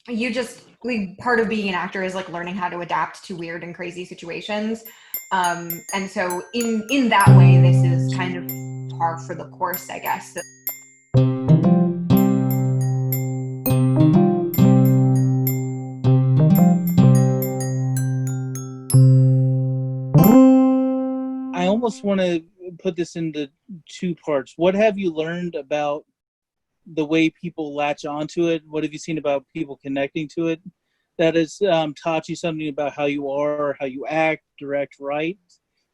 Part of being an actor is like learning how to adapt to weird and crazy situations. And so in that way, this is kind of par for the course, I guess. I almost want to put this into two parts. What have you learned about the way people latch onto it? What have you seen about people connecting to it that has taught you something about how you are, how you act, direct, write?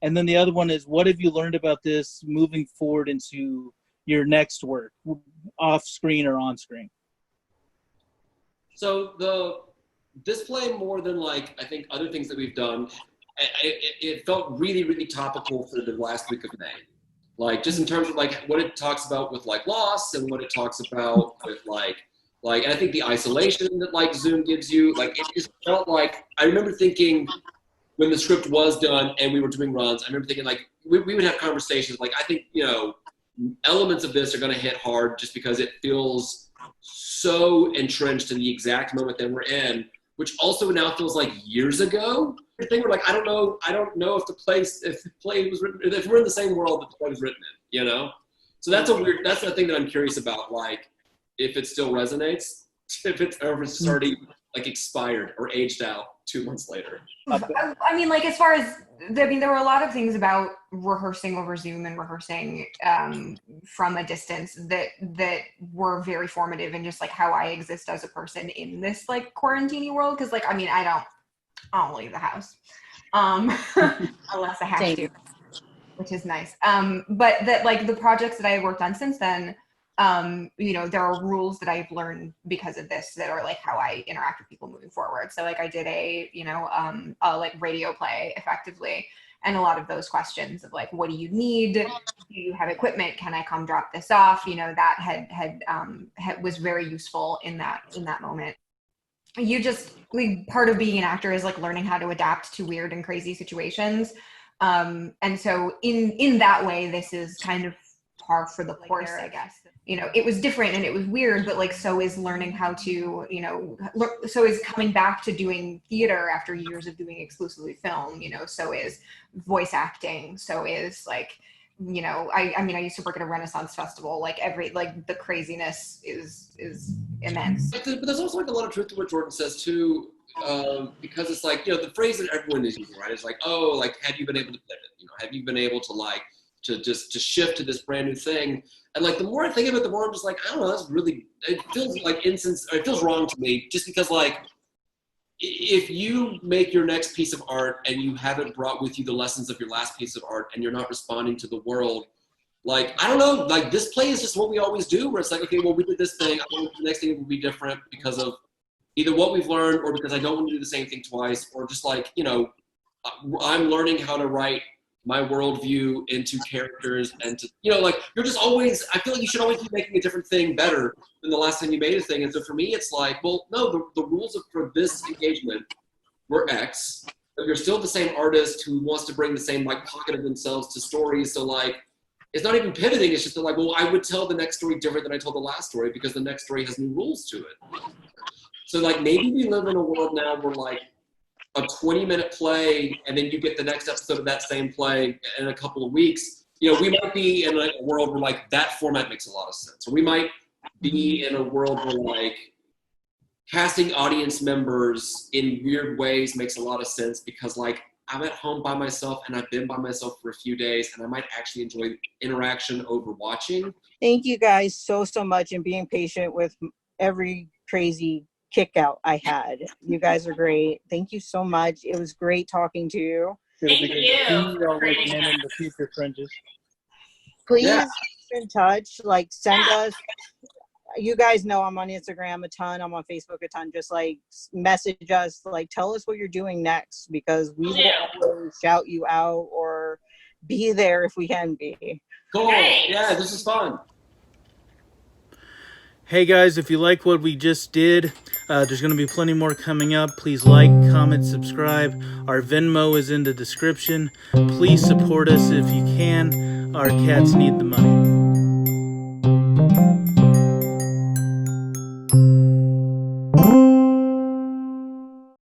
And then the other one is, what have you learned about this moving forward into your next work, off screen or on screen? So this play, more than like I think other things that we've done, it felt really, really topical for the last week of May. Like just in terms of like what it talks about with like loss and what it talks about with like and I think the isolation that like Zoom gives you, like it just felt like, I remember thinking when the script was done and we were doing runs, I remember thinking like we would have conversations like, I think, you know, elements of this are going to hit hard just because it feels so entrenched in the exact moment that we're in, which also now feels like years ago. The thing where like I don't know if the play was written, if we're in the same world that the play was written in, you know. So that's the thing that I'm curious about, like if it still resonates, if it's already like expired or aged out 2 months later. I mean, like as far as there were a lot of things about rehearsing over Zoom and rehearsing from a distance that were very formative in just like how I exist as a person in this like quarantine world. Because like I mean I don't leave the house unless I have to, which is nice. But that like the projects that I have worked on since then, you know, there are rules that I've learned because of this that are like how I interact with people moving forward. So like I did a like radio play effectively. And a lot of those questions of like, what do you need? Do you have equipment? Can I come drop this off? You know, that had was very useful in that moment. Part of being an actor is like learning how to adapt to weird and crazy situations. And so in that way, this is kind of par for the course, I guess. You know, it was different and it was weird, but like, so is learning how to, you know, so is coming back to doing theater after years of doing exclusively film, you know, so is voice acting, so is like, you know, I mean, I used to work at a Renaissance festival, like the craziness is immense. But there's also like a lot of truth to what Jordan says too, because it's like, you know, the phrase that everyone is using, right? It's like, oh, like, have you been able to pivot? You know, have you been able to like, to shift to this brand new thing? And like, the more I think of it, the more I'm just like, I don't know, that's really, it feels like it feels wrong to me, just because like, if you make your next piece of art and you haven't brought with you the lessons of your last piece of art and you're not responding to the world, like, I don't know, like this play is just what we always do, where it's like, okay, well, we did this thing, I think the next thing will be different because of either what we've learned or because I don't want to do the same thing twice, or just like, you know, I'm learning how to write my worldview into characters, and to, you know, like, you're just always, I feel like you should always be making a different thing better than the last time you made a thing. And so for me, it's like, well, no, the rules for this engagement were X, but you're still the same artist who wants to bring the same like pocket of themselves to stories. So like, it's not even pivoting, it's just like, well, I would tell the next story different than I told the last story because the next story has new rules to it. So like, maybe we live in a world now where like a 20-minute play and then you get the next episode of that same play in a couple of weeks. You know, we might be in a world where like that format makes a lot of sense. Or we might be in a world where like casting audience members in weird ways makes a lot of sense because like I'm at home by myself and I've been by myself for a few days and I might actually enjoy interaction over watching. Thank you guys so much and being patient with every crazy kick out I had. You guys are great. Thank you so much. It was great talking to you. Thank you. In the future Fringes. Please keep in touch. Like, send us. You guys know I'm on Instagram a ton. I'm on Facebook a ton. Just like message us. Like, tell us what you're doing next because we will always shout you out or be there if we can be. Cool. Yeah, this is fun. Hey guys, if you like what we just did, there's going to be plenty more coming up. Please like, comment, subscribe. Our Venmo is in the description. Please support us if you can. Our cats need the money.